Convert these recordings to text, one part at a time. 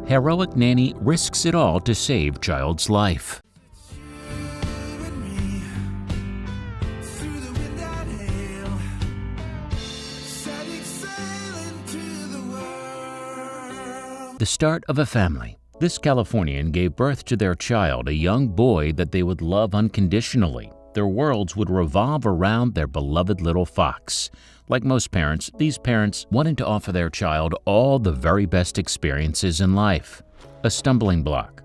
Heroic nanny risks it all to save child's life. The start of a family. This Californian gave birth to their child, a young boy that they would love unconditionally. Their worlds would revolve around their beloved little fox. Like most parents, these parents wanted to offer their child all the very best experiences in life. A stumbling block.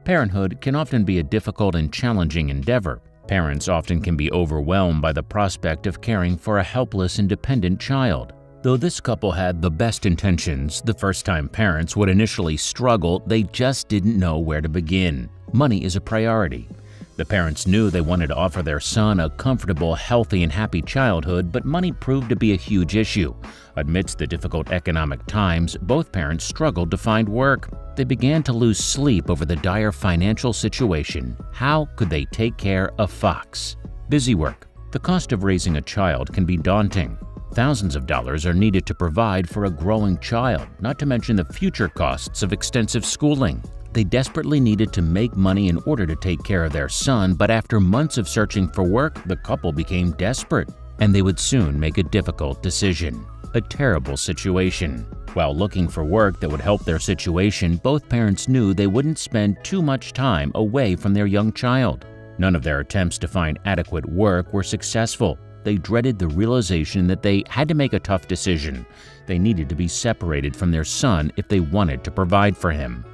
Parenthood can often be a difficult and challenging endeavor. Parents often can be overwhelmed by the prospect of caring for a helpless and dependent child. Though this couple had the best intentions, the first-time parents would initially struggle. They just didn't know where to begin. Money is a priority. The parents knew they wanted to offer their son a comfortable, healthy, and happy childhood, but money proved to be a huge issue. Amidst the difficult economic times, both parents struggled to find work. They began to lose sleep over the dire financial situation. How could they take care of Fox? Busy work. The cost of raising a child can be daunting. Thousands of dollars are needed to provide for a growing child, not to mention the future costs of extensive schooling. They desperately needed to make money in order to take care of their son, but after months of searching for work, the couple became desperate, and they would soon make a difficult decision. A terrible situation. While looking for work that would help their situation, both parents knew they wouldn't spend too much time away from their young child. None of their attempts to find adequate work were successful. They dreaded the realization that they had to make a tough decision. They needed to be separated from their son if they wanted to provide for him.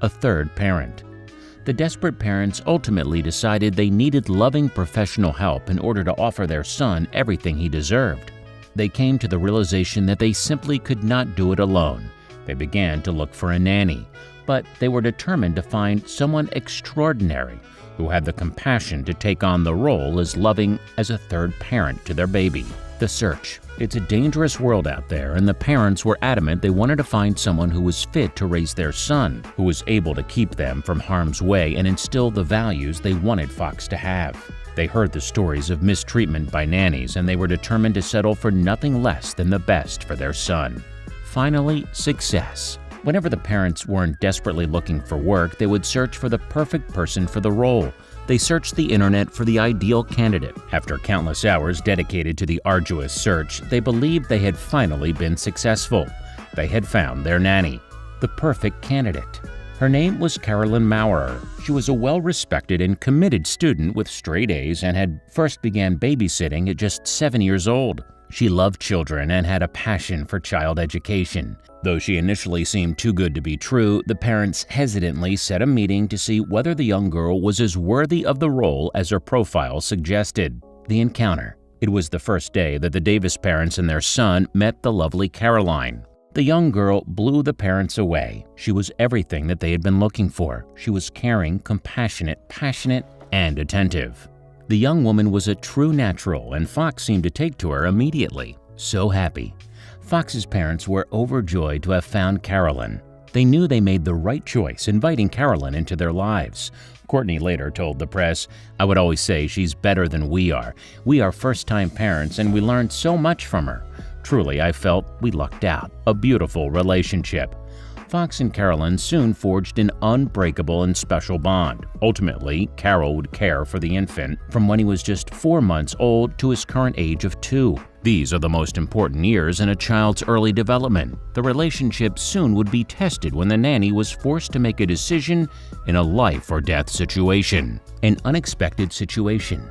A third parent. The desperate parents ultimately decided they needed loving professional help in order to offer their son everything he deserved. They came to the realization that they simply could not do it alone. They began to look for a nanny, but they were determined to find someone extraordinary who had the compassion to take on the role as loving as a third parent to their baby. The search. It's a dangerous world out there, and the parents were adamant they wanted to find someone who was fit to raise their son, who was able to keep them from harm's way and instill the values they wanted Fox to have. They heard the stories of mistreatment by nannies, and they were determined to settle for nothing less than the best for their son. Finally, success. Whenever the parents weren't desperately looking for work, they would search for the perfect person for the role. They searched the internet for the ideal candidate. After countless hours dedicated to the arduous search, they believed they had finally been successful. They had found their nanny, the perfect candidate. Her name was Carolyn Maurer. She was a well-respected and committed student with straight A's and had first began babysitting at just 7 years old. She loved children and had a passion for child education. Though she initially seemed too good to be true, the parents hesitantly set a meeting to see whether the young girl was as worthy of the role as her profile suggested. The encounter. It was the first day that the Davis parents and their son met the lovely Caroline. The young girl blew the parents away. She was everything that they had been looking for. She was caring, compassionate, passionate, and attentive. The young woman was a true natural, and Fox seemed to take to her immediately. So happy. Fox's parents were overjoyed to have found Carolyn. They knew they made the right choice inviting Carolyn into their lives. Courtney later told the press, "I would always say she's better than we are. We are first-time parents, and we learned so much from her. Truly, I felt we lucked out. A beautiful relationship." Fox and Carolyn soon forged an unbreakable and special bond. Ultimately, Carol would care for the infant from when he was just 4 months old to his current age of 2. These are the most important years in a child's early development. The relationship soon would be tested when the nanny was forced to make a decision in a life-or-death situation. An unexpected situation.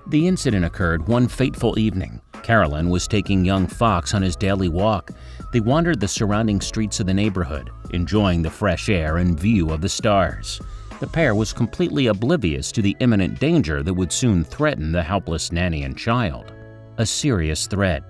The incident occurred one fateful evening. Carolyn was taking young Fox on his daily walk. They wandered the surrounding streets of the neighborhood, enjoying the fresh air and view of the stars. The pair was completely oblivious to the imminent danger that would soon threaten the helpless nanny and child. A serious threat.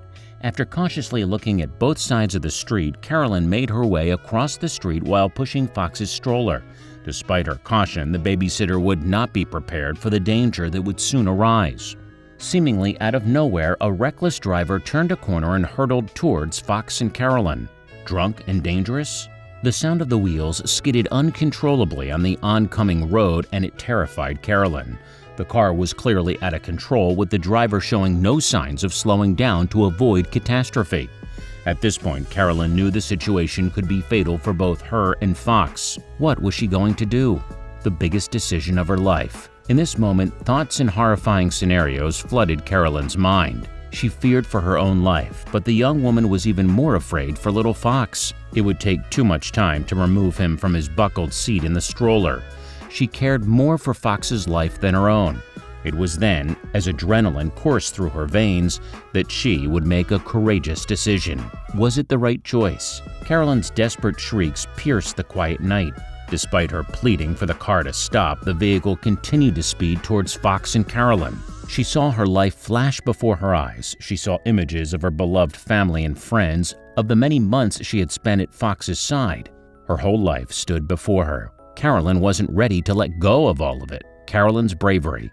After cautiously looking at both sides of the street, Carolyn made her way across the street while pushing Fox's stroller. Despite her caution, the babysitter would not be prepared for the danger that would soon arise. Seemingly out of nowhere, a reckless driver turned a corner and hurtled towards Fox and Carolyn. Drunk and dangerous? The sound of the wheels skidded uncontrollably on the oncoming road, and it terrified Carolyn. The car was clearly out of control, with the driver showing no signs of slowing down to avoid catastrophe. At this point, Carolyn knew the situation could be fatal for both her and Fox. What was she going to do? The biggest decision of her life. In this moment, thoughts and horrifying scenarios flooded Carolyn's mind. She feared for her own life, but the young woman was even more afraid for little Fox. It would take too much time to remove him from his buckled seat in the stroller. She cared more for Fox's life than her own. It was then, as adrenaline coursed through her veins, that she would make a courageous decision. Was it the right choice? Carolyn's desperate shrieks pierced the quiet night. Despite her pleading for the car to stop, the vehicle continued to speed towards Fox and Carolyn. She saw her life flash before her eyes. She saw images of her beloved family and friends, of the many months she had spent at Fox's side. Her whole life stood before her. Carolyn wasn't ready to let go of all of it. Carolyn's bravery.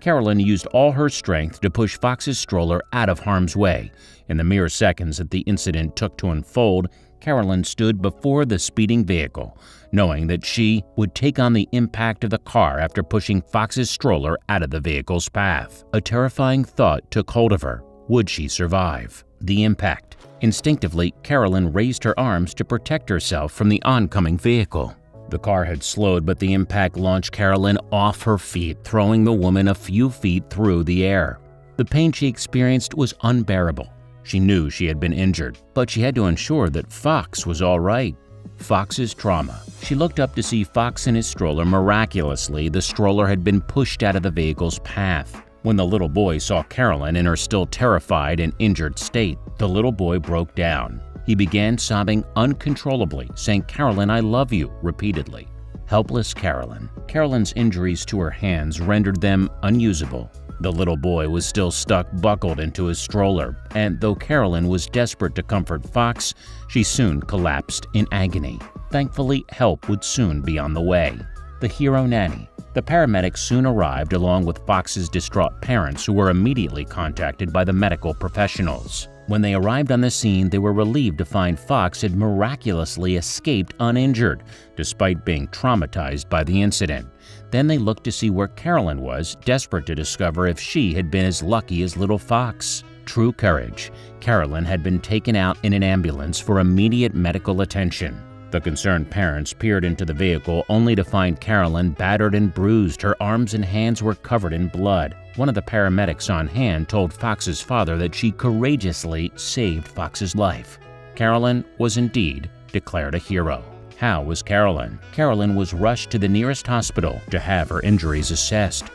Carolyn used all her strength to push Fox's stroller out of harm's way. In the mere seconds that the incident took to unfold, Carolyn stood before the speeding vehicle, knowing that she would take on the impact of the car after pushing Fox's stroller out of the vehicle's path. A terrifying thought took hold of her. Would she survive? The impact. Instinctively, Carolyn raised her arms to protect herself from the oncoming vehicle. The car had slowed, but the impact launched Carolyn off her feet, throwing the woman a few feet through the air. The pain she experienced was unbearable. She knew she had been injured, but she had to ensure that Fox was all right. Fox's trauma. She looked up to see Fox in his stroller. Miraculously, the stroller had been pushed out of the vehicle's path. When the little boy saw Carolyn in her still terrified and injured state, the little boy broke down. He began sobbing uncontrollably, saying, "Carolyn, I love you," repeatedly. Helpless Carolyn. Carolyn's injuries to her hands rendered them unusable. The little boy was still stuck buckled into his stroller, and though Carolyn was desperate to comfort Fox, she soon collapsed in agony. Thankfully, help would soon be on the way. The hero nanny. The paramedics soon arrived along with Fox's distraught parents, who were immediately contacted by the medical professionals. When they arrived on the scene, they were relieved to find Fox had miraculously escaped uninjured, despite being traumatized by the incident. Then they looked to see where Carolyn was, desperate to discover if she had been as lucky as little Fox. True courage. Carolyn had been taken out in an ambulance for immediate medical attention. The concerned parents peered into the vehicle only to find Carolyn battered and bruised. Her arms and hands were covered in blood. One of the paramedics on hand told Fox's father that she courageously saved Fox's life. Carolyn was indeed declared a hero. How was Carolyn? Carolyn was rushed to the nearest hospital to have her injuries assessed.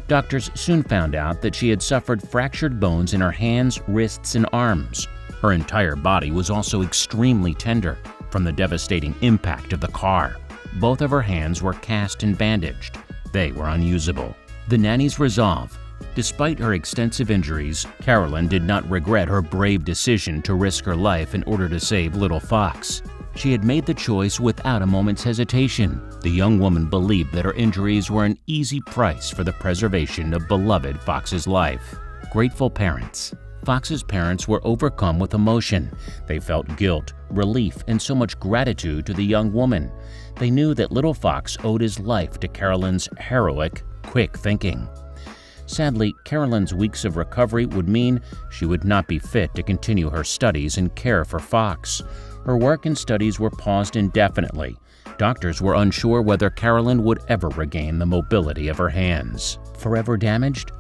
Doctors soon found out that she had suffered fractured bones in her hands, wrists, and arms. Her entire body was also extremely tender from the devastating impact of the car. Both of her hands were cast and bandaged. They were unusable. The nanny's resolve. Despite her extensive injuries, Carolyn did not regret her brave decision to risk her life in order to save little Fox. She had made the choice without a moment's hesitation. The young woman believed that her injuries were an easy price for the preservation of beloved Fox's life. Grateful parents. Fox's parents were overcome with emotion. They felt guilt, relief, and so much gratitude to the young woman. They knew that little Fox owed his life to Carolyn's heroic, quick thinking. Sadly, Carolyn's weeks of recovery would mean she would not be fit to continue her studies and care for Fox. Her work and studies were paused indefinitely. Doctors were unsure whether Carolyn would ever regain the mobility of her hands. Forever damaged?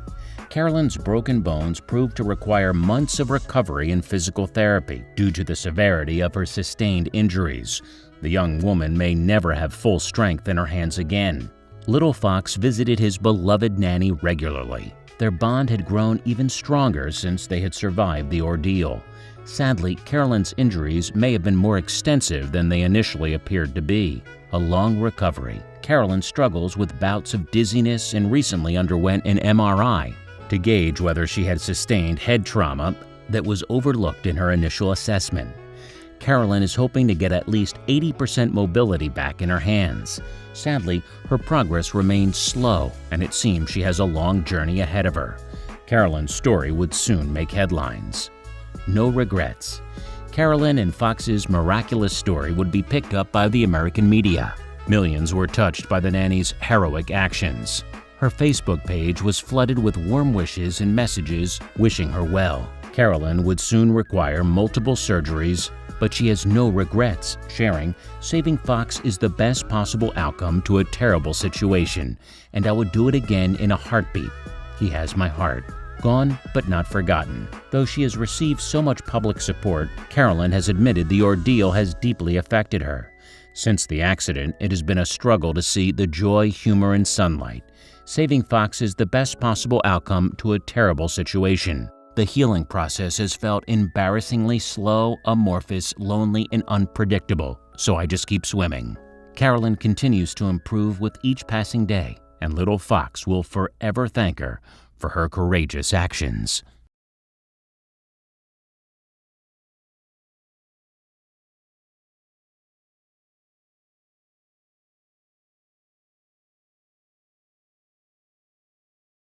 Carolyn's broken bones proved to require months of recovery and physical therapy due to the severity of her sustained injuries. The young woman may never have full strength in her hands again. Little Fox visited his beloved nanny regularly. Their bond had grown even stronger since they had survived the ordeal. Sadly, Carolyn's injuries may have been more extensive than they initially appeared to be. A long recovery. Carolyn struggles with bouts of dizziness and recently underwent an MRI to gauge whether she had sustained head trauma that was overlooked in her initial assessment. Carolyn is hoping to get at least 80% mobility back in her hands. Sadly, her progress remains slow, and it seems she has a long journey ahead of her. Carolyn's story would soon make headlines. No regrets. Carolyn and Fox's miraculous story would be picked up by the American media. Millions were touched by the nanny's heroic actions. Her Facebook page was flooded with warm wishes and messages wishing her well. Carolyn would soon require multiple surgeries, but she has no regrets, sharing, "Saving Fox is the best possible outcome to a terrible situation, and I would do it again in a heartbeat. He has my heart. Gone but not forgotten." Though she has received so much public support, Carolyn has admitted the ordeal has deeply affected her. Since the accident, it has been a struggle to see the joy, humor, and sunlight. Saving Fox is the best possible outcome to a terrible situation. The healing process has felt embarrassingly slow, amorphous, lonely, and unpredictable, so I just keep swimming. Carolyn continues to improve with each passing day, and little Fox will forever thank her for her courageous actions.